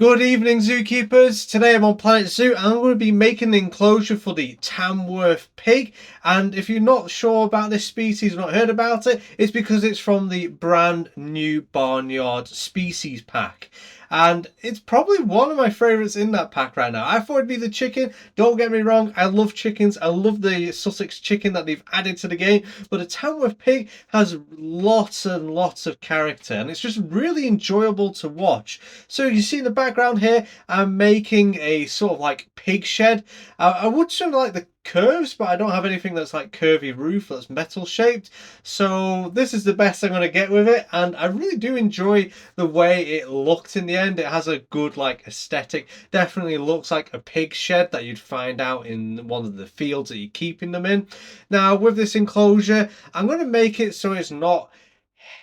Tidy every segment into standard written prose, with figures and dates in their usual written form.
Good evening, zookeepers. Today I'm on Planet Zoo and I'm going to be making the enclosure for the Tamworth pig. And if you're not sure about this species, not heard about it, it's because it's from the brand new Barnyard Species Pack. And it's probably one of my favourites in that pack right now. I thought it'd be the chicken. Don't get me wrong, I love chickens. I love the Sussex chicken that they've added to the game. But the Tamworth pig has lots and lots of character and it's just really enjoyable to watch. So you see in the background here, I'm making a sort of like pig shed. I would sort of like the curves, but I don't have anything that's like curvy roof that's metal shaped. So this is the best I'm going to get with it. And I really do enjoy the way it looked in the end. It has a good like aesthetic. Definitely looks like a pig shed that you'd find out in one of the fields that you're keeping them in. Now with this enclosure, I'm going to make it so it's not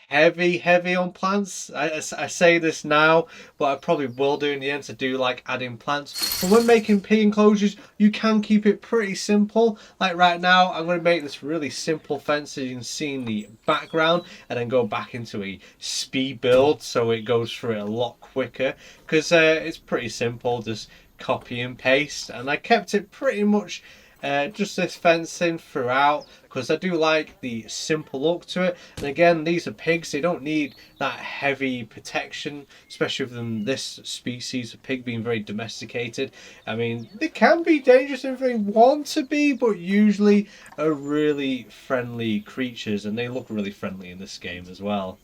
heavy on plants. I say this now, but I probably will do in the end to do like adding plants. But when making pig enclosures, you can keep it pretty simple. Like right now, I'm going to make this really simple fence, as you can see in the background, and then go back into a speed build so it goes through it a lot quicker, because it's pretty simple, just copy and paste. And I kept it pretty much just this fencing throughout because I do like the simple look to it. And again, these are pigs, they don't need that heavy protection, especially with them this species of pig being very domesticated. I mean, they can be dangerous if they want to be, but usually are really friendly creatures, and they look really friendly in this game as well.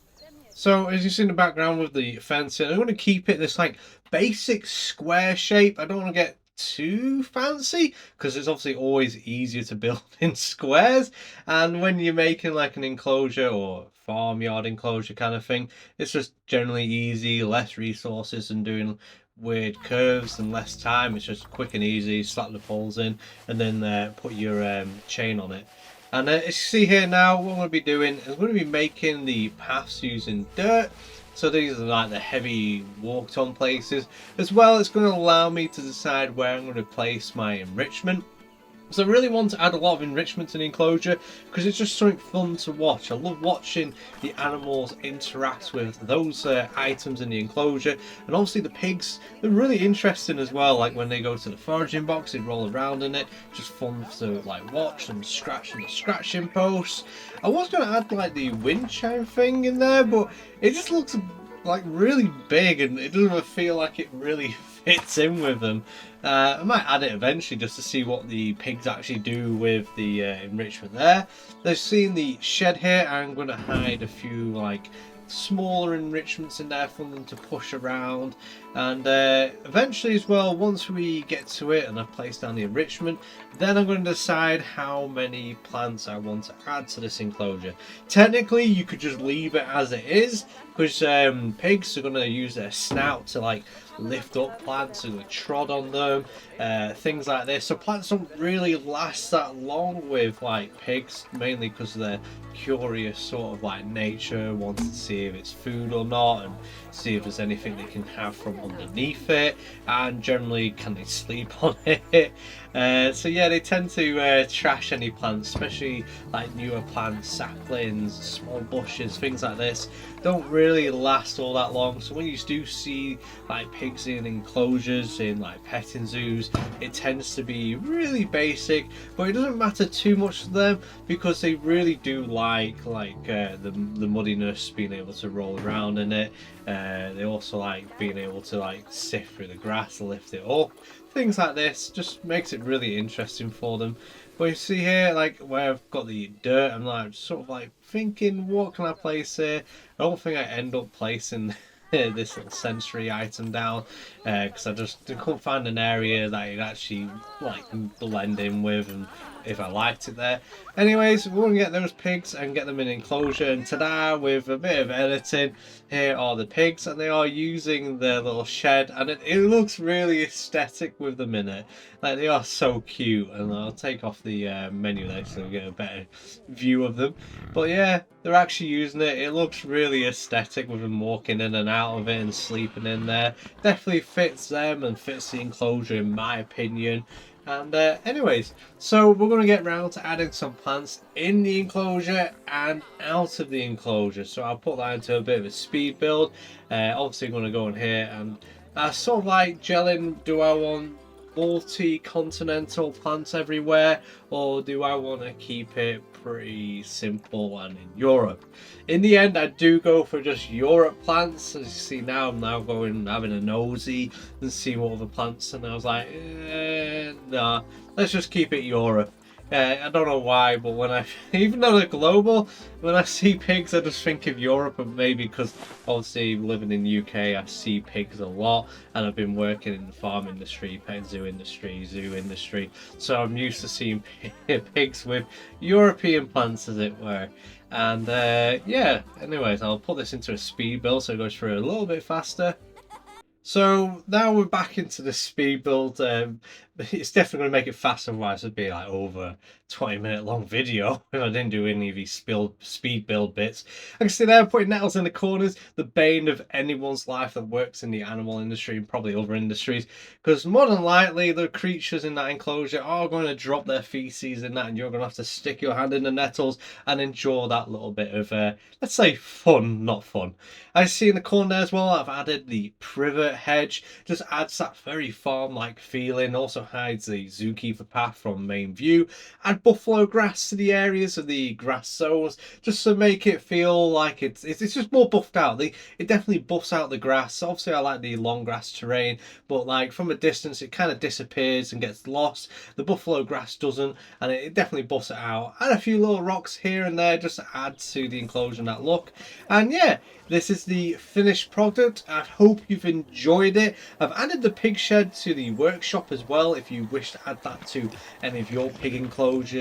So as you see in the background with the fencing, I'm going to keep it this like basic square shape. I don't want to get too fancy because it's obviously always easier to build in squares, and when you're making like an enclosure or farmyard enclosure kind of thing, it's just generally easy, less resources and doing weird curves and less time. It's just quick and easy, slap the poles in and then put your chain on it. And as you see here now, what I'm going to be doing is I'm going to be making the paths using dirt. So these are like the heavy walked on places. As well, it's going to allow me to decide where I'm going to place my enrichment. So I really want to add a lot of enrichment to the enclosure because it's just something fun to watch. I love watching the animals interact with those items in the enclosure, and obviously the pigs, they're really interesting as well. Like when they go to the foraging box, they roll around in it. Just fun to like watch them scratching the scratching posts. I was going to add like the wind chime thing in there, but it just looks like really big and it doesn't feel like it really fits in with them. I might add it eventually just to see what the pigs actually do with the enrichment there. They've seen the shed here. I'm going to hide a few like smaller enrichments in there for them to push around, and eventually as well, once we get to it and I've placed down the enrichment, then I'm going to decide how many plants I want to add to this enclosure. Technically you could just leave it as it is because pigs are going to use their snout to like lift up plants and trod on them, things like this. So plants don't really last that long with like pigs, mainly because of their curious sort of like nature, wanting to see if it's food or not and see if there's anything they can have from underneath it, and generally can they sleep on it. So yeah, they tend to trash any plants, especially like newer plants, saplings, small bushes, things like this don't really last all that long. So when you do see like pigs in enclosures in like petting zoos, it tends to be really basic, but it doesn't matter too much to them because they really do like the muddiness, being able to roll around in it. They also like being able to like sift through the grass to lift it up. Things like this just makes it really interesting for them. But you see here, like where I've got the dirt, I'm like sort of like thinking, what can I place here? I don't think I end up placing this little sensory item down because I couldn't find an area that it actually like blend in with, and if I liked it there. Anyways, we're going to get those pigs and get them in enclosure, and ta-da, with a bit of editing, here are the pigs, and they are using their little shed, and it looks really aesthetic with them in it. Like, they are so cute, and I'll take off the menu there so we get a better view of them. But yeah, they're actually using it. It looks really aesthetic with them walking in and out of it and sleeping in there. Definitely fits them and fits the enclosure in my opinion. And anyways, so we're going to get round to adding some plants in the enclosure and out of the enclosure. So I'll put that into a bit of a speed build. Obviously I'm going to go in here and Sort of like gelling, do I want multi-continental plants everywhere, or do I want to keep it pretty simple and in Europe? In the end, I do go for just Europe plants. As you see now, I'm now going having a nosy and see what other plants, and I was like, nah, let's just keep it Europe. I don't know why, but when I, even though they're global, when I see pigs, I just think of Europe, and maybe because obviously living in the UK, I see pigs a lot, and I've been working in the farm industry, pet zoo industry, so I'm used to seeing pigs with European plants, as it were. And yeah, anyways, I'll put this into a speed build so it goes through a little bit faster. So now we're back into the speed build. It's definitely going to make it faster, otherwise it'd be like over 20-minute long video if I didn't do any of these speed build bits. I can see there putting nettles in the corners, the bane of anyone's life that works in the animal industry and probably other industries, because more than likely the creatures in that enclosure are going to drop their feces in that, and you're going to have to stick your hand in the nettles and enjoy that little bit of, let's say, fun, not fun. I see in the corner as well, I've added the privet hedge, just adds that very farm-like feeling, also hides the zookeeper path from main view. Add buffalo grass to the areas of the grass zones, just to make it feel like it's just more buffed out. It definitely buffs out the grass. Obviously I like the long grass terrain, but like from a distance it kind of disappears and gets lost. The buffalo grass doesn't, and it definitely buffs it out. Add a few little rocks here and there just to add to the enclosure and that look. And yeah, this is the finished product. I hope you've enjoyed it. I've added the pig shed to the workshop as well if you wish to add that to any of your pig enclosures.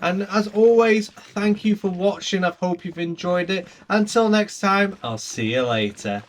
And as always, thank you for watching. I hope you've enjoyed it. Until next time, I'll see you later.